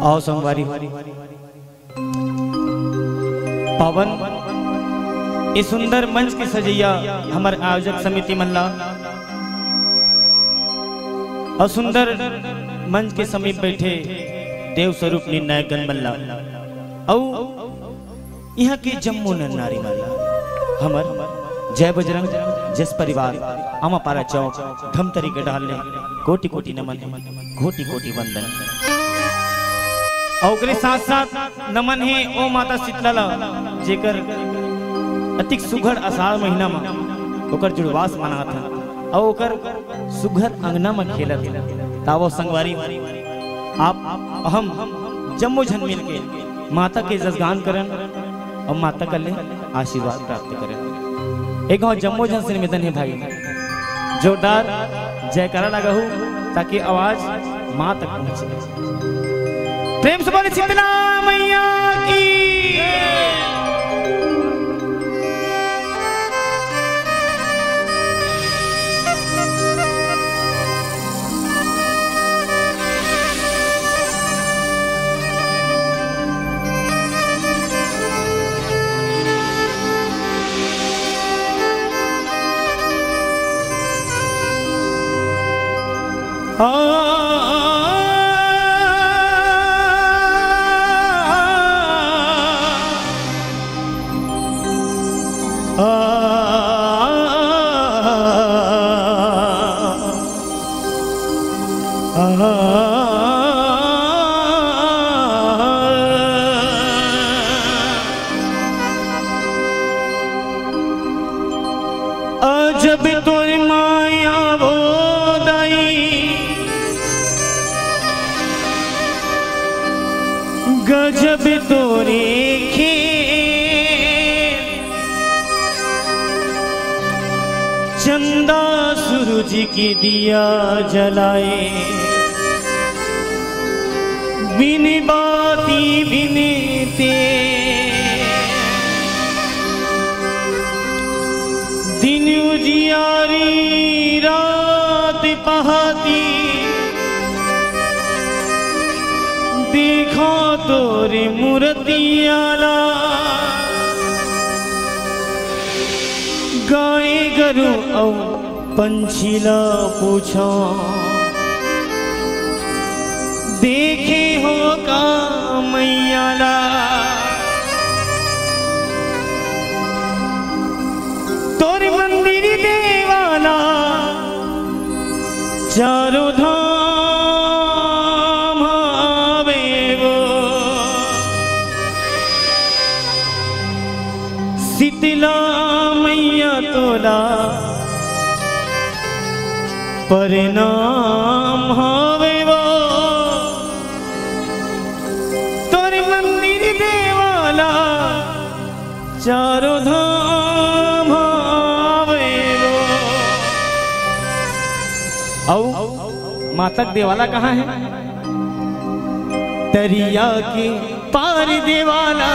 आओ संगवारी पावन इस सुंदर मंच की सजैया हमारे आयोजक समिति मल्ला और सुंदर मंच के समीप बैठे देव स्वरूप निर्णायक गण मल्ला और यहाँ के जम्मू नारी मल्ला हमर जय बजरंग जस परिवार आमापारा चौक धमतरी के डाल कोटि कोटि नमन कोटि कोटि वंदन और साथ साथ नमन है ओ माता शीतला जेकर अतिक सुघड़ आषाढ़ महीना में ओकर जुड़वास मना था और ओकर सुघड़ अंगना में खेलत तावो संगवारी आप हम जम्मू झन मिल के माता के जसगान करन और माता का ले आशीर्वाद प्राप्त करें। एक जम्मू झन से निवेदन है भाई जोरदार जयकारा लगा हूँ ताकि आवाज मां तक पहुंचे। प्रेम से बोले शीतला मैया की। जब तोर माया वो दाई गजब तोरे खेल चंदा सूरज की दिया जलाए बिन बाती बिन दिन उजियारी रात पहाती देखो तोरे मूर्तियाला गाय गरु औ पंछीला पूछो देखे हो का मैयाला तोरे मंदिर देवाला चारों धाम आवे वो शीतला मैया तोला परिणाम हावे वो तोरे मंदिर देवाला चारों धाम आवे वो। औ मातक देवाला कहाँ है? दरिया के पार देवाला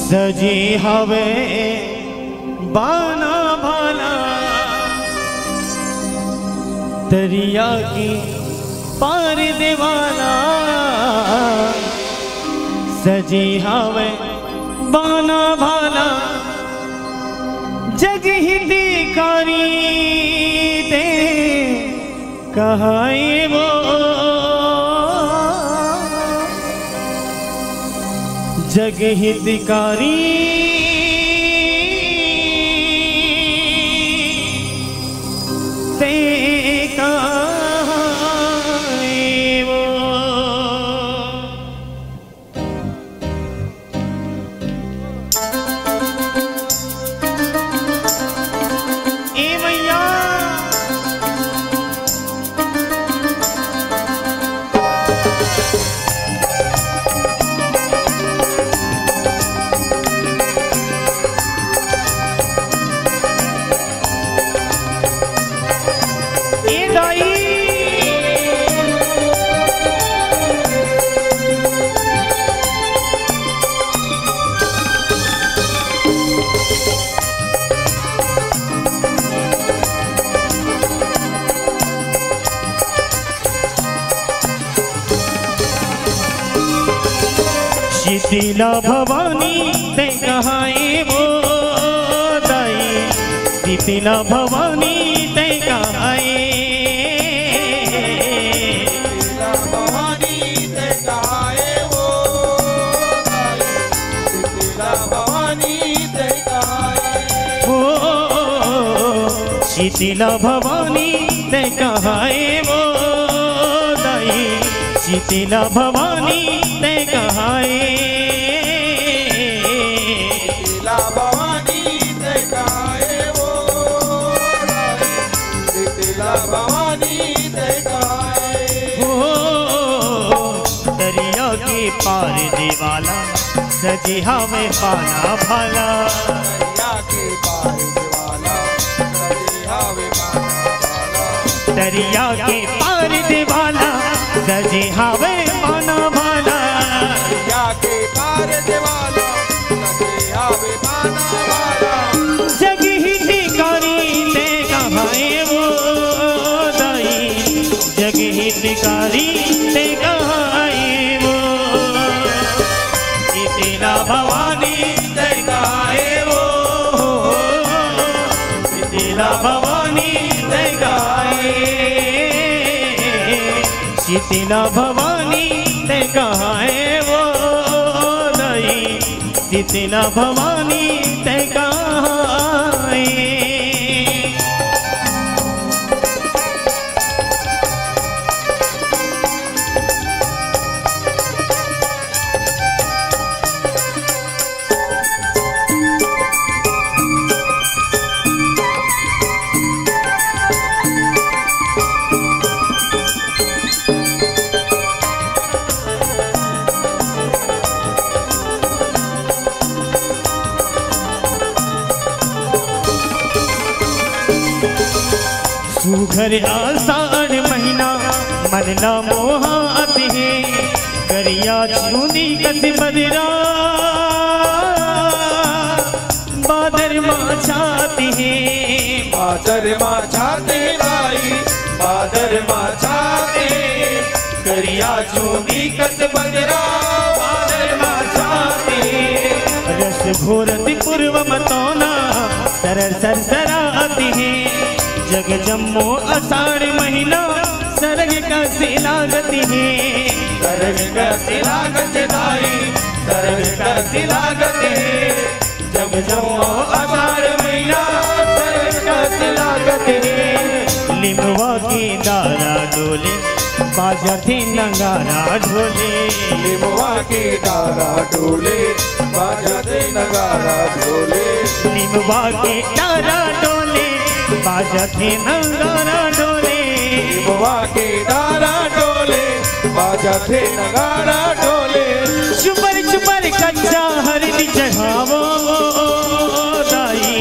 सजे हवे बाना भाला दरिया के पार देवाला सजे हवे बाना भाला जग ही दिखारी दे कहाए वो जग हितकारी ते कहाए वो। ए मैया शीतला भवानी ते कहाए वो दाई, शीतला भवानी ते कहाए, शीतला भवानी ते कहाए वो दाई, शीतला भवानी ते कहाए, ओ शीतला भवानी ते कहाए वो दाई, शीतला भवानी ते कहाए, शीतला भवानी ते कहाए वो दाई, शीतला भवानी ते कहाए, हो दरिया के पार देवाला सजे हमें पाना भाला, दरिया के पार देवाला सजे हवे पाना भाला, दरिया के पार देवाला सजे हमें पाना भाला, दरिया के पार देवाला सजे हवे पाना भाला, जग ही टिकारी ते कहाए वो दाई, जग ही टिकारी ते कहाए वो, शीतला भवानी ते कहाए वो, शीतला भवानी ते कहाए, शीतला भवानी ते कहाए वो दाई, शीतला भवानी ते कहाए। सुघर आषाढ़ महीना मन ना मोहात है, करिया चूनी कस बदरा बादर माछाती है, बादर माछाते भाई बादर माछाते, करिया चूनी कस बजरा बादर माछाते, रस घोरत पूर्व मतौना सरर सरसराती है, जग जम्मो आषाढ़ महीना सरग का लागती है, सरग का लागत दाई सरग का लागत है, जग जमो आषाढ़ महीना सरग का लागत है, लिमवा की दारा डोले बाजा थी नगारा ढोले, लिमवा के डारा डोले बाजाते नगारा ढोले, लिमवा के दारा डोले बाजा थी नगारा ढोले, लिमवा के डारा डोले बाजाते नगारा डोले, चुपर चुपर कच्चा हरदी चढ़ावो दाई,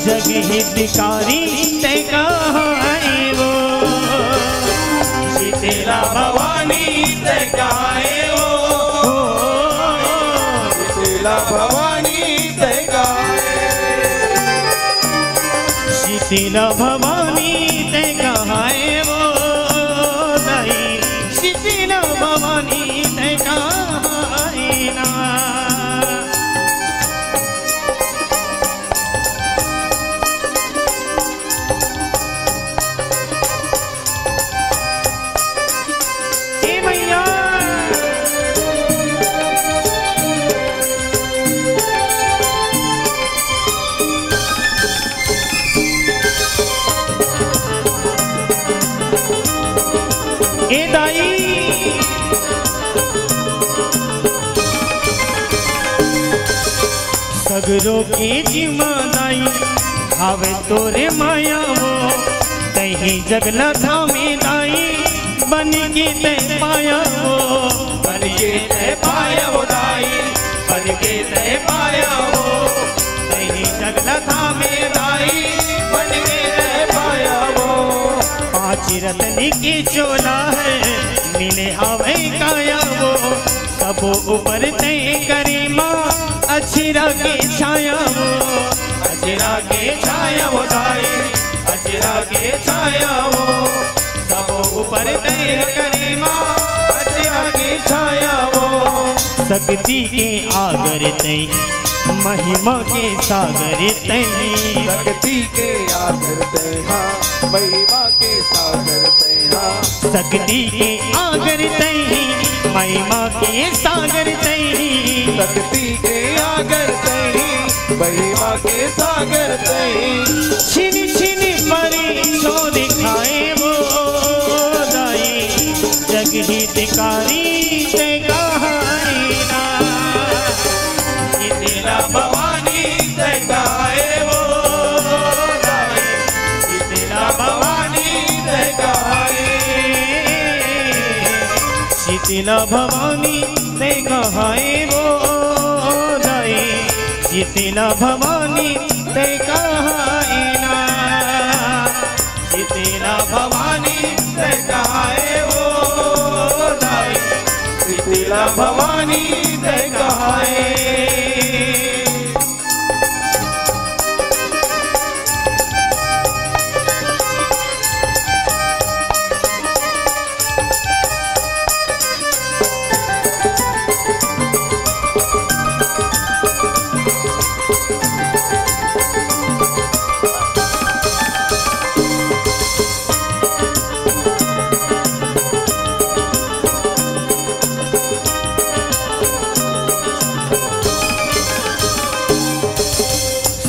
जग हितकारी ते कहाए वो, शीतला भवानी ते कहाए वो, शीतला भवानी ते कहाए, शीतला भवानी ते कहाए वो दाई, शीतला भवानी ते कहाए ना। ए मैया ए दाई सगरों की जिम्मेदारी हावे तोरे माया वो, कहीं जगना थामे दाई बन के ते पाया वो, बन के ते पाया वो दाई बन के ते पाया वो, कहीं जगना थामे दाई बन के ते पाया वो, पाँच रत्न की चोला है मिले हावे काया वो, सबो ऊपर ते करे माँ अछरा के छाया वो, अजरा के छाया वो दाई अजरा के छाया वो, सबो ऊपर ते करे माँ अजरा के छाया वो, शक्ति के आगर तई महिमा के सागर तई शक्ति के आगर तैहा महिमा के सागर तैहा शक्ति के आगर तई महिमा के सागर तई शक्ति के आगर तैही महिमा के सागर तैही छिन छिन परी छो दिखाए वो दाई जग हितकारी ते कहानी ना शीतला भवानी ते गाए वो गाए शीतला भवानी ते गाए शीतला भवानी ते कहाए वो दाई शीतला भवानी ते कहाए ना शीतला भवानी ते गाए वो गाए शीतला भवानी ते गाए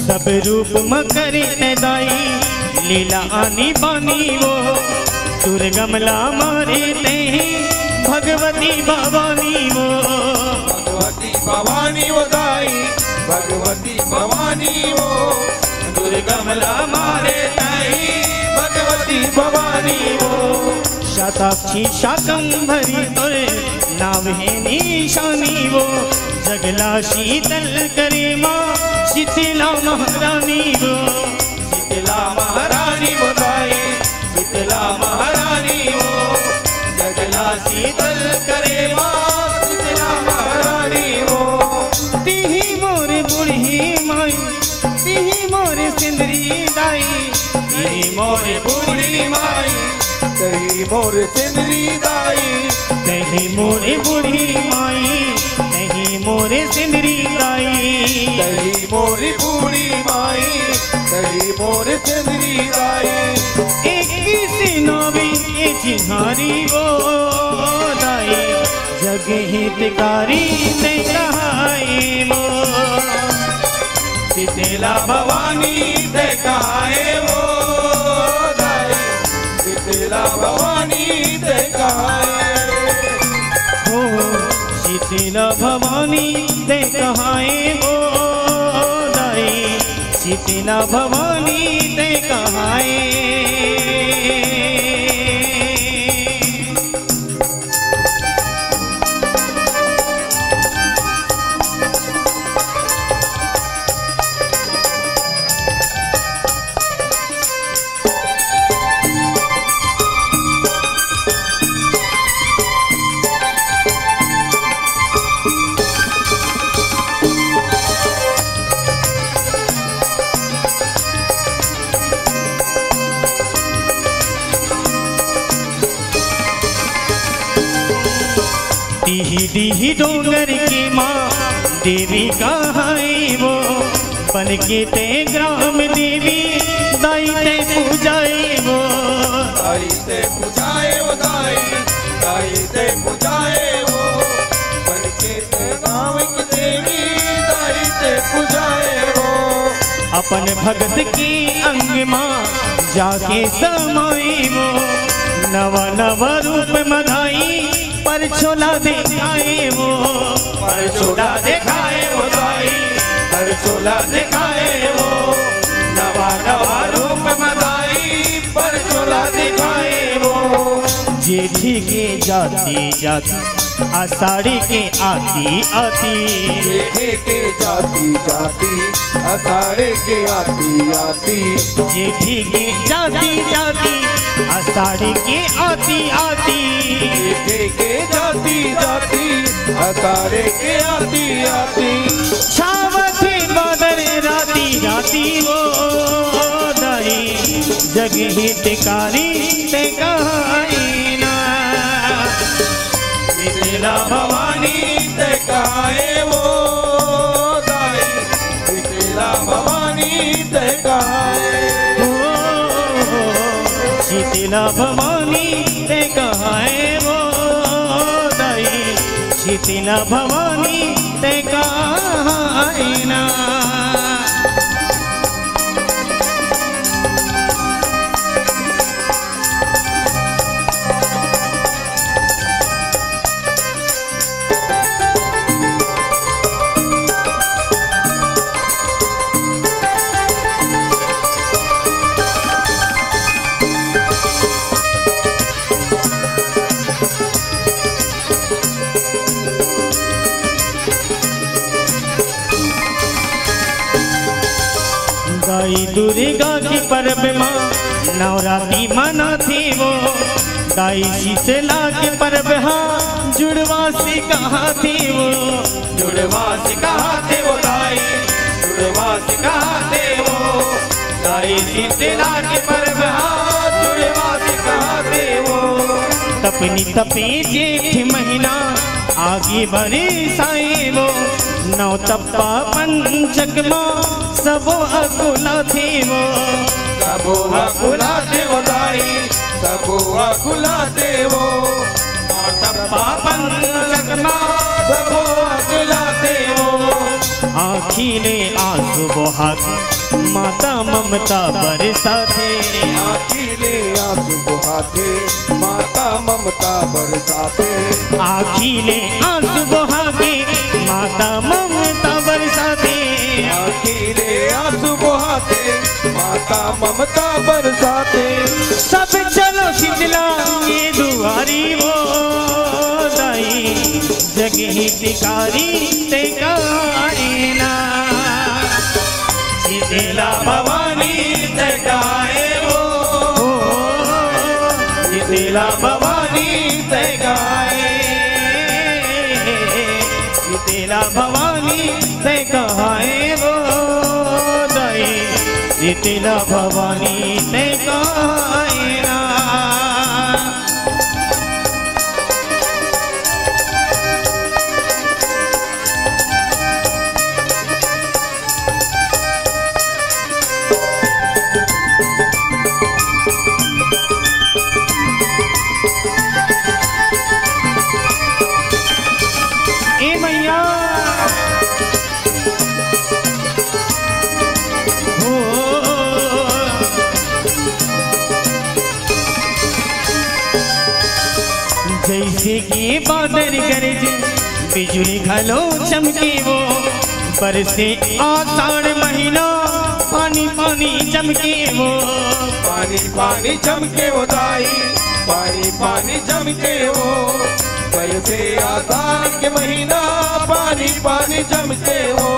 सब रूप मकर दाई लीला आनी बानी वो दुर्गमला मारे ते भगवती भवानी वो भगवती भवानी वो दाई भगवती भवानी वो दुर्गमला मारे ताई भगवती भवानी वो शताक्षी शाकंभरी तोरे नाम है निशानी वो जगला शीतल करे माँ शीतला महारानी वो शीतला महारानी वो दाई शीतला महारानी वो जगला शीतल करे माँ शीतला महारानी वो तिही मोर बुढ़ी माई तिही मोर सिंदरी दाई तेरी मोर बूढ़ी माई तेरी मोर सिंदरी दाई नहीं मोरे बुढ़ी माई नहीं मोरे सिंदरी दाई तेरी मोर बूढ़ी माई तेरी मोर सिंदरी दाई एक सिनोवी के चिन्हारी वो दाई जग हितकारी ते कहाए वो शीतला भवानी ते कहाए वो दाई शीतला भवानी ते कहाए हो शीतला भवानी ते कहाए वो दाई शीतला भवानी ते कहाए डीही डीही डोंगर की माँ देवी कहाई वो बन के ते ग्राम देवी दाई ते पूजाई वो दाई ते पूजाए वो दाई दाई ते पूजाए वो बनके ते गाँव की देवी दाई ते पूजाए वो अपन भगत की अंग माँ जाके समाई वो नवा नवा रूप मधाई पर छोला दिखाए वो पर छोला दिखाए वो दाई पर छोला दिखाए वो नवा नवा रूप मदाई पर छोला दिखाए वो जेठी के जाती जाती आषाढ़ी के आती आती जेठे के जाती जाती अषाढ़े के आती आती जेठी के जाती जाती आषाढ़ी के आती आती जेठे के जाती जाती अषाढ़े के आती आती छावती बादल राती राती वो दाई जग हितकारी ते कहाई ना शीतला भवानी ते कहा ओ शीतला भवानी ते कहाए वो दाई, शीतला भवानी ते कहाए ना। दाई दुर्गा की पर्व माँ नवरात्रि मना थी वो, दाई शीतला के पर्व हाँ जुड़वासी कहाँ थी वो, जुड़वासी कहाँ थे वो दाई, जुड़वासी कहाँ थे वो दाई, शीतला के पर्व हाँ जुड़वासी कहाँ थे वो। तपनी तपी जेठ महीना आगे बढ़े साए वो, नौ तप्पा पंचक माँ सबो अकुला थी वो, सबो अकुला थे वो दाई, सबो अकुला थे वो। तप्पा पंचक माँ सबो अकुला थे वो। आँखीले आंसू बहाती माता ममता बरसाते, आँखीले आंसू बहाते माता ममता बरसाते, आँखीले आंसू बहाते माता ममता बरसाते, आँखीले आंसू बहाते माता ममता बरसाते। सब चलो शीतला ये दुआरी वो दाई, जग ही टिकारी ते गाए ना, शीतला भवानी ते गाए वो, शीतला भवानी ते गाए, शीतला भवानी ते कहाए वो दाई, शीतला भवानी ते कहाए ना। ए मैया हो जैसे कि बादल गरजे बिजली घलो चमके वो, बरसे आषाढ़ महीना पानी पानी चमके वो, पानी पानी चमके वो दाई, पानी पानी चमके वो। बरसे आषाढ़ के महीना पानी पानी चमके वो।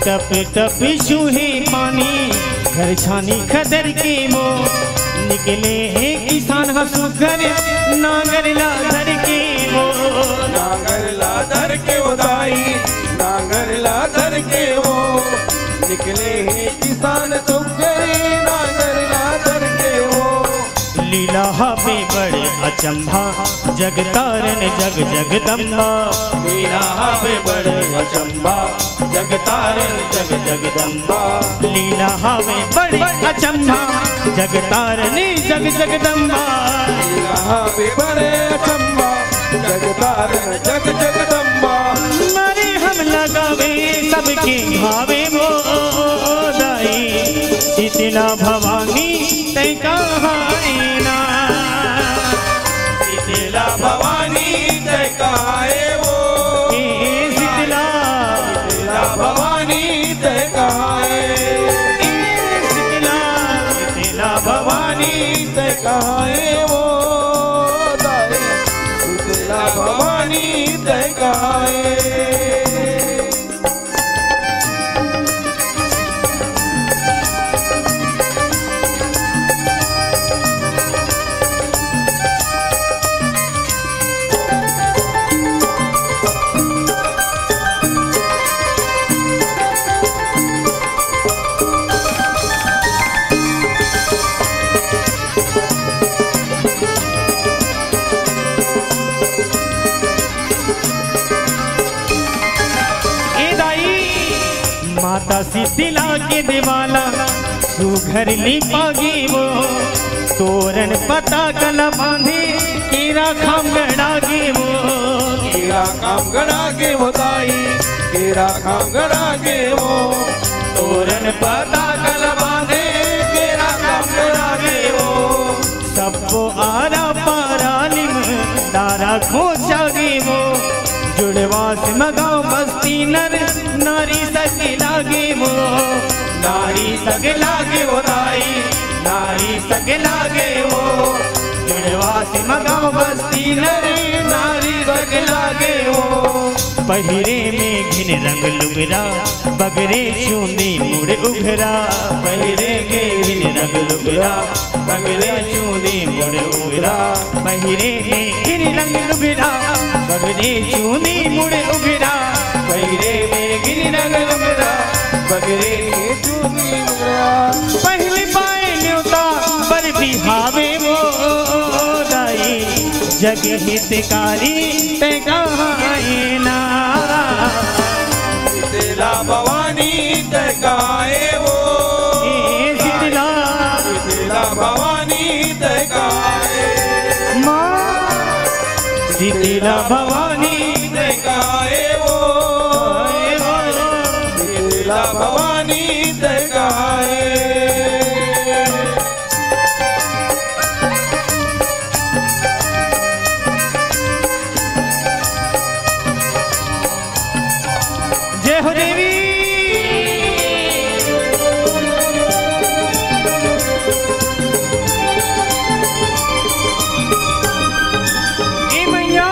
टप टप चूहे पानी घर छानी खदर के वो, निकले हैं किसान हंसुकर नांगर लाधर के वो, नांगर लाधर के वो दाई, नांगर लाधर के वो। निकले हैं किसान सुखरे नांगर लाधर के वो। लीला हवे बड़े अचंभा जगतारन जग जगदम्बा, लीला हवे बड़े अचंबा जगतारन जग जगदम्बा, लीला हवे बड़े अचंभा जगतारन जग जगदम्बा, लीला हवे बड़े अचंबा जगतारन जग जगदम्बा। मारे हम लगावे सबके भावे वो दाई, शीतला भवानी ते कहाए ना, शीतला भवानी ते कहाए वो, शीतला शीतला भवानी ते कहाए, शीतला भवानी ते कहाए वो दाई, शीतला भवानी ते कहाए। माता शीतला के दिवाला सुघर लिपागी वो तोरण पता कला बांधे कीरा खाम गड़ागी वो कीरा काम गड़ा के वो ताई कीरा काम गड़ा के वो तोरण पता कला बांधे कीरा खाम गड़ागी वो सबको आरा पारा निम दारा खोचागी वो जुड़वास मगाओ मस्ती नर नारी सके लागे वो नारी सके लागे वो ताई नारी सके लागे वो जुड़वास मगाओ मस्ती नर नारी सके लागे वो पहिरे में घिन रंग लुगरा बगरे चूंदी मुड़ उघरा पहिरे के घिन रंग लुगरा बगरे चूंदी मुड़ उघरा पहिरे में घिन रंग लुगरा बगरे चूंदी मुड़ उघरा पहिरे में गिन रंग लुगरा बगरे चूंदी मुगरा पहले पाए न्योता पर बिहावे वो दाई जग हितकारी ते गाए ना शीतला भवानी ते गाए वो शीतला शीतला भवानी ते गाए शीतला भवानी ते गाए वो शीतला भवानी ते गाए जय हो देवी ए मैया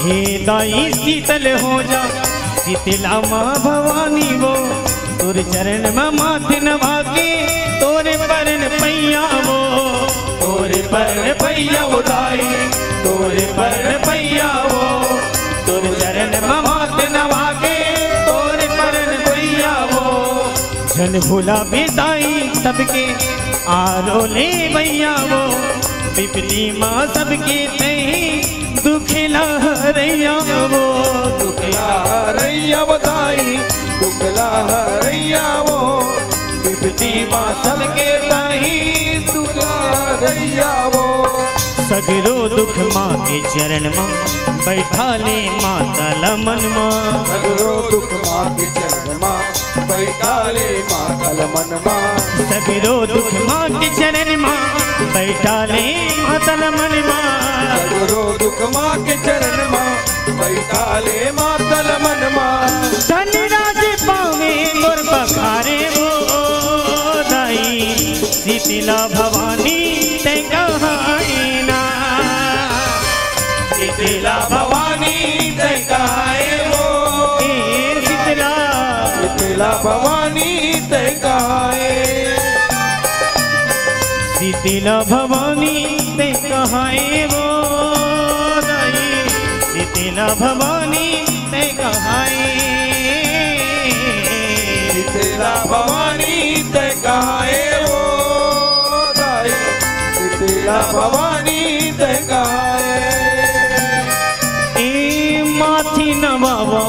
हे दाई शीतल हो जा शीतला माँ भवानी वो तोर चरण में माथे नवा के तोरे परन पैया वो तोरे परन पैया वो दाई तोरे परन पैया वो तोर चरण में माथे नवा के तोरे परन पैया वो जन भूला बेदाई सबके आरो ले भैया वो बिपली माँ सबके तही दुखला हरैया वो दुखला हरैया बताई दुखला हरैया वो विपत्ति माँ सबके ताही दुखला हरैया वो सगरो दुख माँ के चरण माँ बैठा ले माता लमन माँ सगरो दुख माँ के चरण माँ बैठा ले माता लमन माँ सगरो दुख माँ के चरण माँ बैठा ले माता लमन माँ सगरो दुख माँ के चरण माँ बैठा ले माता लमन माँ धन राज पावे मोर बखारे वो दाई शीतला भवानी ते कहाए ना शीतला भवानी ते गाए वो शीतला शीतला भवानी ते गाए शीतला भवानी ते कहाए वो दाई शीतला भवानी ते कहाए शीतला भवानी ते गाए वो दाई शीतला भवानी ते गाए ए माथी नवावो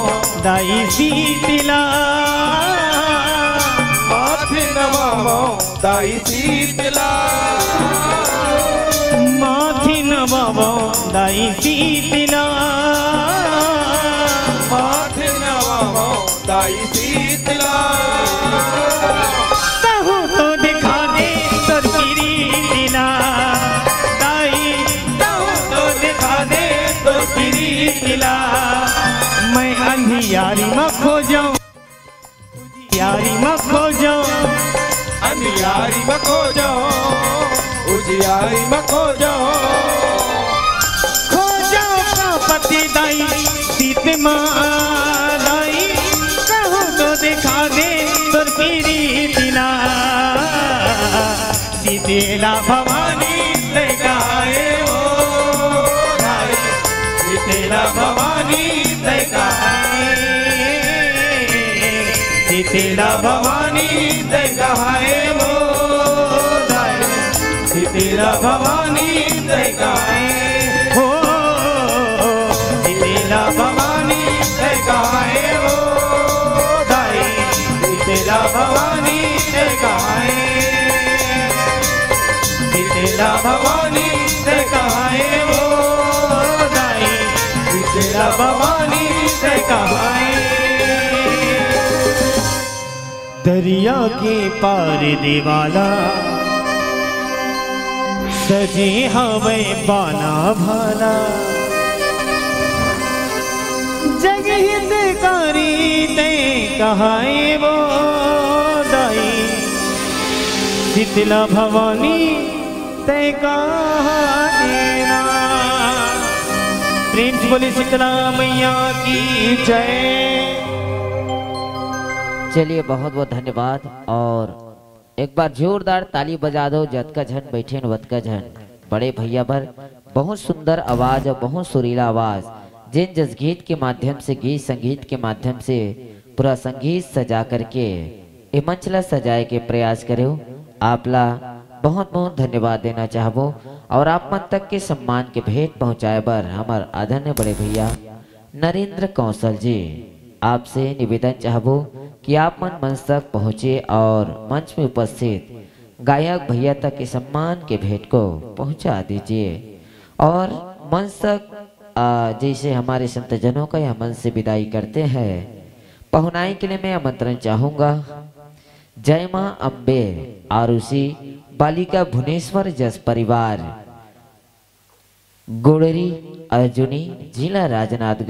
दाई शीतला माथे नवामो दाई शीतला माथी नवावो दाई शीतला माथे नवामो दाई शीतला कहूँ तो दिखा दे तो शीतला दाई कहूँ तो दिखा दे तो शीतला मैं अंधियारी में खो जाऊं यारी में खो जाऊं अंधियारी में खो जाओ उजियारी में खो जाओ पति दाई सीत माँ दाई कहूँ तो दिखा दे तुर पीरी दिला शीतला भवानी ले गाए वो दाई शीतला भवानी ले गाए शीतला भवानी ले गाए वो दाई शीतला भवानी ले गाए शीतला भवानी है कहाँ है वो दाई, शीतला भवानी है कहाँ है, शीतला भवानी है कहाँ है वो दाई, शीतला भवानी है कहाँ है। दरिया के पार देवाला सजे हवे बाना भाला, जग हितकारी ते कहाए वो दाई, शीतला भवानी ते कहाए ना। प्रेम से बोली शीतला मैया की जय। चलिए बहुत बहुत धन्यवाद और एक बार जोरदार ताली बजा दो। जत का झन बैठे न वत का झन। बड़े भैया पर बहुत सुंदर आवाज और बहुत सुरीला आवाज, जिन जस गीत के माध्यम से गीत संगीत के माध्यम से पूरा संगीत सजा करके ये मंचला सजाए के प्रयास करो। आपला बहुत बहुत धन्यवाद देना चाहबो और आप मन तक के सम्मान के भेंट पहुँचाए बर हमार आदरणीय बड़े भैया नरेंद्र कौशल जी आपसे निवेदन चाहबो कि आप मंच तक पहुँचे और मंच में उपस्थित गायक भैया तक के सम्मान के भेंट को पहुंचा दीजिए। और मंच तक जैसे हमारे संतजनों का यह मंच से विदाई करते हैं, पहुनाई के लिए मैं आमंत्रण चाहूँगा। जय माँ अम्बे आरुषि बालिका भुवनेश्वर जस परिवार, गोड़री अर्जुनी, जिला राजनाथ।